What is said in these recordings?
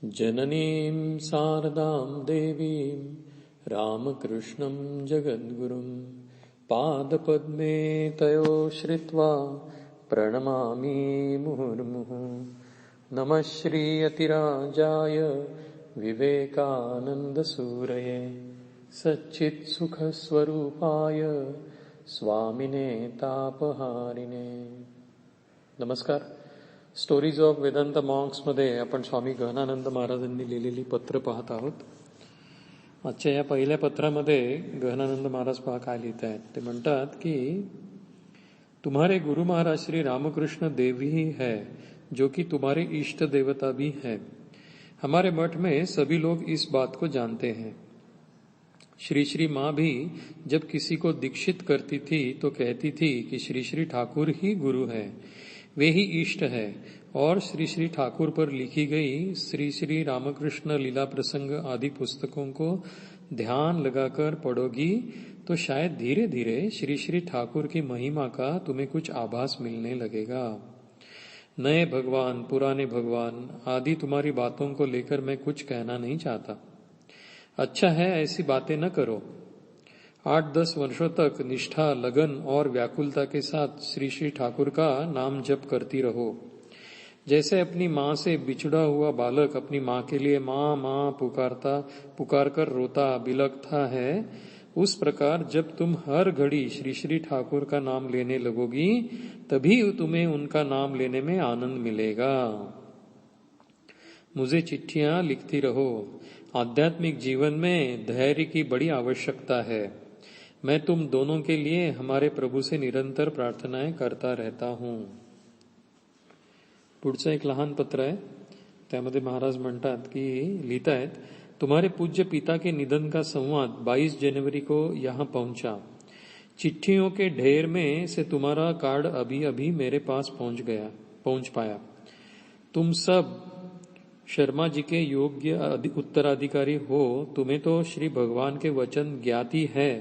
जननीं शारदां देवीं रामकृष्णं जगद्गुरुं पादपद्मे तयो श्रित्वा प्रणमामि मुहुर्मुहुः। नमः श्रीयतिराजाय विवेकानन्दसूरये सच्चित्सुखस्वरूपाय स्वामिने तापहारिणे। नमस्कार. स्टोरीज ऑफ वेदांत मॉन्क्स मध्ये आपण स्वामी गहनानंद महाराजांनी लिहिलेली पत्र पाहत आहोत. आजच्या या पहिल्या पत्रामध्ये गहनानंद महाराज पहा काय लिहित आहेत. ते म्हणतात की तुम्हारे गुरु महाराज श्री रामकृष्ण देव ही है जो कि तुम्हारे इष्ट देवता भी है. हमारे मठ में सभी लोग इस बात को जानते हैं. श्री श्री माँ भी जब किसी को दीक्षित करती थी तो कहती थी कि श्री श्री ठाकुर ही गुरु है, वे ही इष्ट है. और श्री श्री ठाकुर पर लिखी गई श्री श्री रामकृष्ण लीला प्रसंग आदि पुस्तकों को ध्यान लगाकर पढ़ोगी तो शायद धीरे धीरे श्री श्री ठाकुर की महिमा का तुम्हें कुछ आभास मिलने लगेगा. नए भगवान, पुराने भगवान आदि तुम्हारी बातों को लेकर मैं कुछ कहना नहीं चाहता. अच्छा है ऐसी बातें न करो. 8-10 वर्षों तक निष्ठा, लगन और व्याकुलता के साथ श्री श्री ठाकुर का नाम जप करती रहो. जैसे अपनी माँ से बिछड़ा हुआ बालक अपनी माँ के लिए माँ माँ पुकार कर रोता बिलखता है, उस प्रकार जब तुम हर घड़ी श्री श्री ठाकुर का नाम लेने लगोगी तभी तुम्हें उनका नाम लेने में आनंद मिलेगा. मुझे चिट्ठियां लिखती रहो. आध्यात्मिक जीवन में धैर्य की बड़ी आवश्यकता है. मैं तुम दोनों के लिए हमारे प्रभु से निरंतर प्रार्थनाएं करता रहता हूं. पुढचं एक लहान पत्र आहे. त्यामध्ये महाराज म्हणतात की लिहितायत, तुम्हारे पूज्य पिता के निधन का संवाद 22 जनवरी को यहाँ पहुंचा. चिट्ठियों के ढेर में से तुम्हारा कार्ड अभी अभी मेरे पास पहुंच पाया. तुम सब शर्मा जी के योग्य उत्तराधिकारी हो. तुम्हें तो श्री भगवान के वचन ज्ञाति है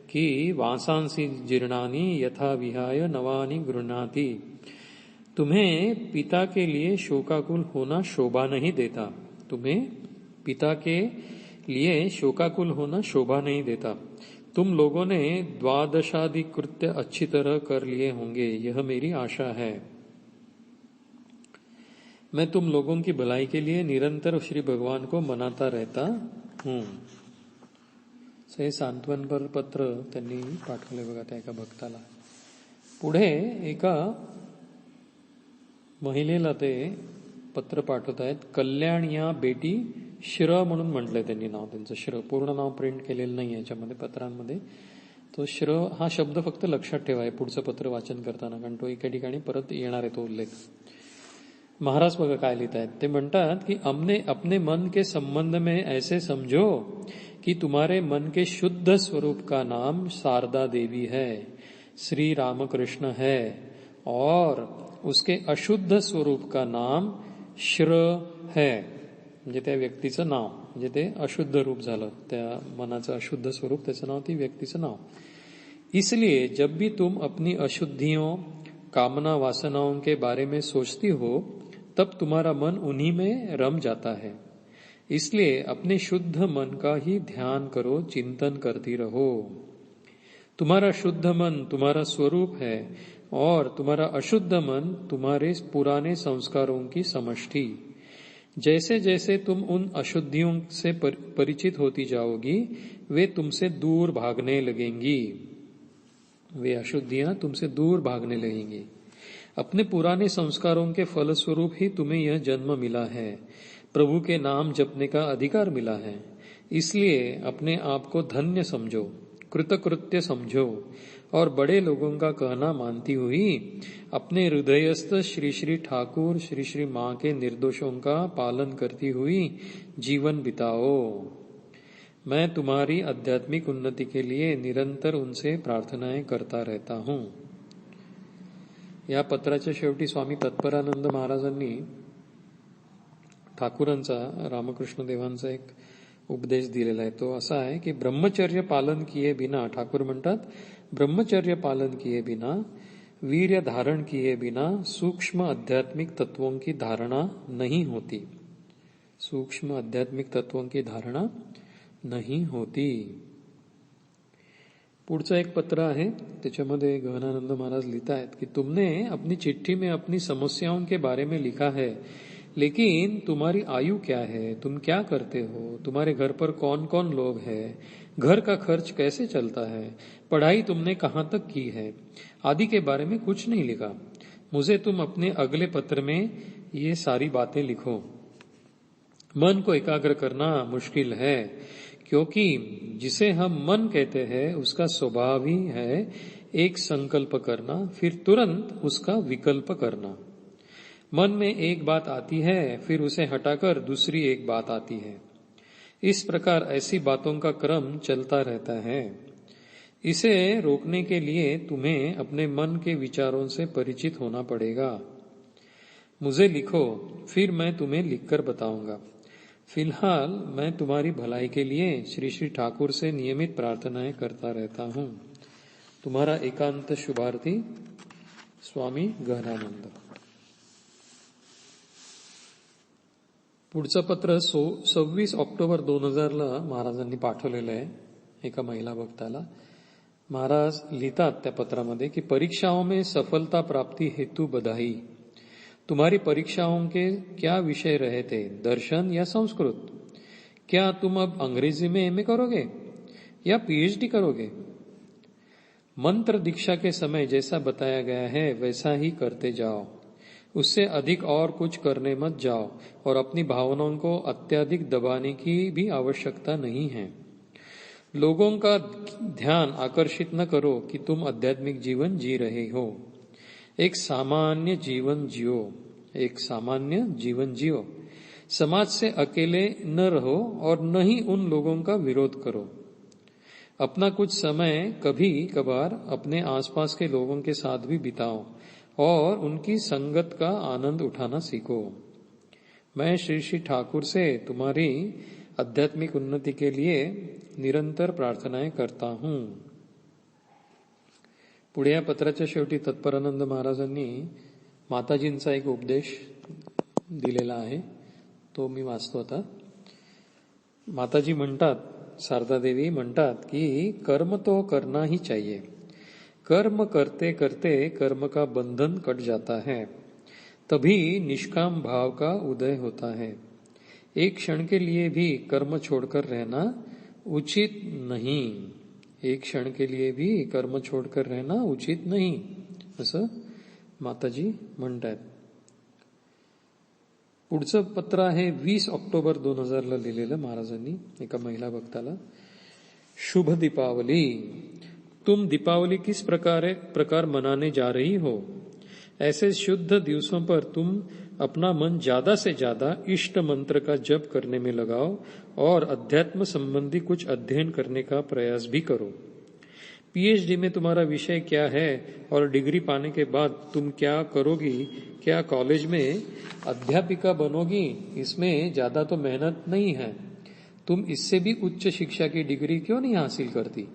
कि वासांसी जीर्णानि यथा विहाय नवानि गृह्णाति. तुम्हें पिता के लिए शोकाकुल होना शोभा नहीं देता. तुम्हें पिता के लिए शोकाकुल होना शोभा नहीं देता. तुम लोगों ने 12 कृत्य अच्छी तरह कर लिए होंगे, यह मेरी आशा है. मैं तुम लोगों की भलाई के लिए निरंतर श्री भगवान को मनाता रहता हूं. हे सांत्वनपर पत्र त्यांनी पाठवले बघा त्या एका भक्ताला. पुढे एका महिलेला ते पत्र पाठवत आहेत. कल्याण या बेटी श्र म्हणून म्हटलंय त्यांनी नाव. त्यांचं श्र पूर्ण नाव प्रिंट केलेलं नाही याच्यामध्ये पत्रांमध्ये. तो श्र हा शब्द फक्त लक्षात ठेवाय पुढचं पत्र वाचन करताना, कारण तो एका ठिकाणी परत येणार आहे तो उल्लेख. महाराज बघा काय लिहित आहेत. ते म्हणतात की हमने अपने मन के संबंध में ऐसे समझो कि तुम्हारे मन के शुद्ध स्वरूप का नाम शारदा देवी है, श्री रामकृष्ण है, और उसके अशुद्ध स्वरूप का नाम श्र है. म्हणजे त्या व्यक्तीचं नाव, म्हणजे ते अशुद्ध रूप झालं, त्या मनाचं अशुद्ध स्वरूप, त्याचं नाव, ती व्यक्तीचं नाव. इसलिए जब भी तुम अपनी अशुद्धियों, कामना, वासनाओं के बारे में सोचती हो तब तुम्हारा मन उन्हीं में रम जाता है. इसलिए अपने शुद्ध मन का ही ध्यान करो, चिंतन करती रहो. तुम्हारा शुद्ध मन तुम्हारा स्वरूप है और तुम्हारा अशुद्ध मन तुम्हारे पुराने संस्कारों की समष्टि. जैसे जैसे तुम उन अशुद्धियों से परिचित होती जाओगी वे तुमसे दूर भागने लगेंगी. वे अशुद्धियां तुमसे दूर भागने लगेंगी. अपने पुराने संस्कारों के फलस्वरूप ही तुम्हें यह जन्म मिला है. प्रभु के नाम जपने का अधिकार मिला है. इसलिए अपने आप को धन्य समझो, कृतकृत्य समझो और बड़े लोगों का कहना मानती हुई अपने हृदयस्थ श्री श्री ठाकुर, श्री श्री माँ के निर्देशों का पालन करती हुई जीवन बिताओ. मैं तुम्हारी आध्यात्मिक उन्नति के लिए निरंतर उनसे प्रार्थनाएं करता रहता हूं. या पत्राच्या शेवटी स्वामी तत्परानंद महाराजांनी ठाकूरांचा, रामकृष्ण देवांचा एक उपदेश दिलेला आहे. तो असा आहे की ब्रह्मचर्य पालन किए बिना, ठाकूर म्हणतात, ब्रह्मचर्य पालन किए बिना, वीर्य धारण किए बिना सूक्ष्म आध्यात्मिक तत्वों की धारणा नहीं होती. सूक्ष्म आध्यात्मिक तत्वों की धारणा नाही होती. पुढचं एक पत्र आहे, त्याच्यामध्ये गहनानंद महाराज लिखतायत कि तुमने अपनी चिट्ठी में अपनी समस्याओं के बारे में लिखा है, लेकिन तुम्हारी आयु क्या है, तुम क्या करते हो, तुम्हारे घर पर कौन कौन लोग हैं, घर का खर्च कैसे चलता है, पढ़ाई तुमने कहाँ तक की है आदि के बारे में कुछ नहीं लिखा. मुझे तुम अपने अगले पत्र में ये सारी बातें लिखो. मन को एकाग्र करना मुश्किल है, क्योंकि जिसे हम मन कहते हैं उसका स्वभाव ही है एक संकल्प करना, फिर तुरंत उसका विकल्प करना. मन में एक बात आती है, फिर उसे हटाकर दूसरी एक बात आती है. इस प्रकार ऐसी बातों का क्रम चलता रहता है. इसे रोकने के लिए तुम्हें अपने मन के विचारों से परिचित होना पड़ेगा. मुझे लिखो, फिर मैं तुम्हें लिखकर बताऊंगा. फिलहाल मैं तुम्हारी भलाई के लिए श्री श्री ठाकुर से नियमित प्रार्थनाएं करता रहता हूं. तुम्हारा एकांत शुभार्थी स्वामी गहनानंद. पुढचं पत्र 26 ऑक्टोबर 2000ला महाराजांनी पाठवलेलं आहे एका महिला भक्ताला. महाराज लिहितात त्या पत्रामध्ये की परीक्षाओं में सफलता प्राप्ति हेतु बधाई. तुम्हारी परीक्षाओं के क्या विषय रहे थे, दर्शन या संस्कृत? क्या तुम अब अंग्रेजी में एमए करोगे या पीएचडी करोगे? मंत्र दीक्षा के समय जैसा बताया गया है वैसा ही करते जाओ. उससे अधिक और कुछ करने मत जाओ और अपनी भावनाओं को अत्यधिक दबाने की भी आवश्यकता नहीं है. लोगों का ध्यान आकर्षित न करो कि तुम आध्यात्मिक जीवन जी रहे हो. एक सामान्य जीवन जियो, एक सामान्य जीवन जियो. समाज से अकेले न रहो और न ही उन लोगों का विरोध करो. अपना कुछ समय कभी कभार अपने आसपास के लोगों के साथ भी बिताओ और उनकी संगत का आनंद उठाना सीखो. मैं श्री श्री ठाकुर से तुम्हारी आध्यात्मिक उन्नति के लिए निरंतर प्रार्थनाएं करता हूं. पुढे या पत्राच्या शेवटी तत्परानंद महाराजांनी माताजींचा एक उपदेश दिलेला आहे, तो मी वाचतो आता. माताजी म्हणतात, शारदादेवी म्हणतात की कर्म तो करना ही चाहिए. कर्म करते करते कर्म का बंधन कट जाता है, तभी निष्काम भाव का उदय होता है. एक क्षण के लिए भी कर्म छोड़कर रहना उचित नहीं. एक क्षण के लिए भी कर्म छोड़कर रहना उचित नाही, असं माताजी म्हणतात. पुढचं पत्र आहे 20 ऑक्टोबर 2000ला लिहिलेलं महाराजांनी एका महिला भक्ताला. शुभ दीपावली. तुम दीपावली किस प्रकार मनाने जा रही हो? ऐसे शुद्ध दिवसों पर तुम अपना मन ज्यादा से ज्यादा इष्ट मंत्र का जप करने में लगाओ और अध्यात्म संबंधी कुछ अध्ययन करने का प्रयास भी करो. पीएचडी में तुम्हारा विषय क्या है और डिग्री पाने के बाद तुम क्या करोगी? क्या कॉलेज में अध्यापिका बनोगी? इसमें ज्यादा तो मेहनत नहीं है. तुम इससे भी उच्च शिक्षा की डिग्री क्यों नहीं हासिल करती?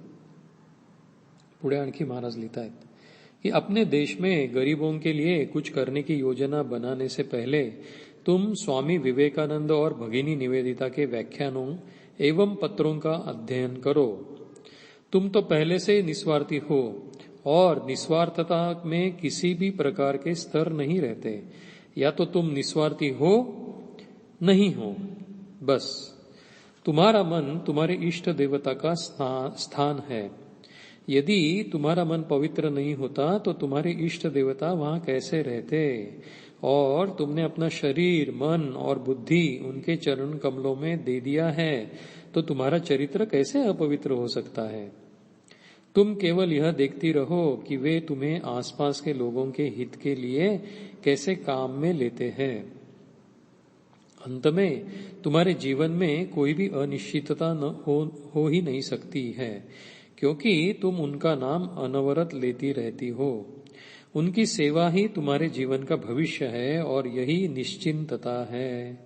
पुढे आणखी महाराज लिहितायत कि अपने देश में गरीबों के लिए कुछ करने की योजना बनाने से पहले तुम स्वामी विवेकानंद और भगिनी निवेदिता के व्याख्यानों एवं पत्रों का अध्ययन करो. तुम तो पहले से निस्वार्थी हो और निस्वार्थता में किसी भी प्रकार के स्तर नहीं रहते. या तो तुम निस्वार्थी हो, नहीं हो, बस. तुम्हारा मन तुम्हारे इष्ट देवता का स्थान है. यदि तुम्हारा मन पवित्र नहीं होता तो तुम्हारे इष्ट देवता वहां कैसे रहते? और तुमने अपना शरीर, मन और बुद्धि उनके चरण कमलों में दे दिया है, तो तुम्हारा चरित्र कैसे अपवित्र हो सकता है? तुम केवल यह देखती रहो कि वे तुम्हें आसपास के लोगों के हित के लिए कैसे काम में लेते हैं. अंत में तुम्हारे जीवन में कोई भी अनिश्चितता हो ही नहीं सकती है, क्योंकि तुम उनका नाम अनवरत लेती रहती हो. उनकी सेवा ही तुम्हारे जीवन का भविष्य है और यही निश्चिंतता है.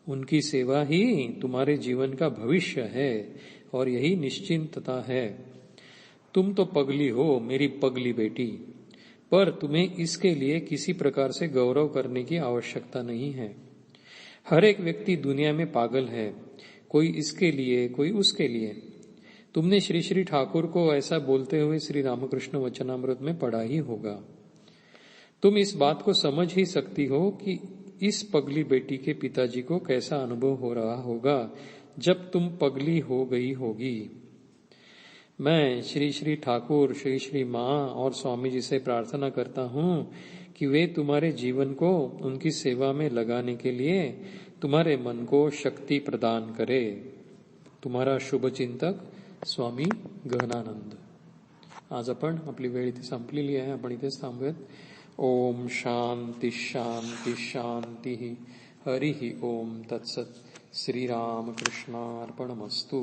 उनकी सेवा ही तुम्हारे जीवन का भविष्य है और यही निश्चिंतता है. तुम तो पगली हो, मेरी पगली बेटी, पर तुम्हें इसके लिए किसी प्रकार से गौरव करने की आवश्यकता नहीं है. हर एक व्यक्ति दुनिया में पागल है, कोई इसके लिए, कोई उसके लिए। तुमने श्री श्री ठाकुर को ऐसा बोलते हुए श्री रामकृष्ण वचनामृत में पढ़ा ही होगा। तुम इस बात को समझ ही सकती हो कि इस पगली बेटी के पिताजी को कैसा अनुभव हो रहा होगा जब तुम पगली हो गई होगी। मैं श्री श्री ठाकुर, श्री श्री माँ और स्वामी जी से प्रार्थना करता हूँ कि वे तुम्हारे जीवन को उनकी सेवा में लगाने के लिए तुम्हारे मन को शक्ती प्रदान करे। तुम्हारा शुभचिंतक स्वामी गहनानंद। आज आपण आपली वेळ इथे संपलेली आहे, आपण इथेच थांबूयात। ओम शांति शांति शांति। हरि ओम तत्सत। श्री राम कृष्णार्पणमस्तु।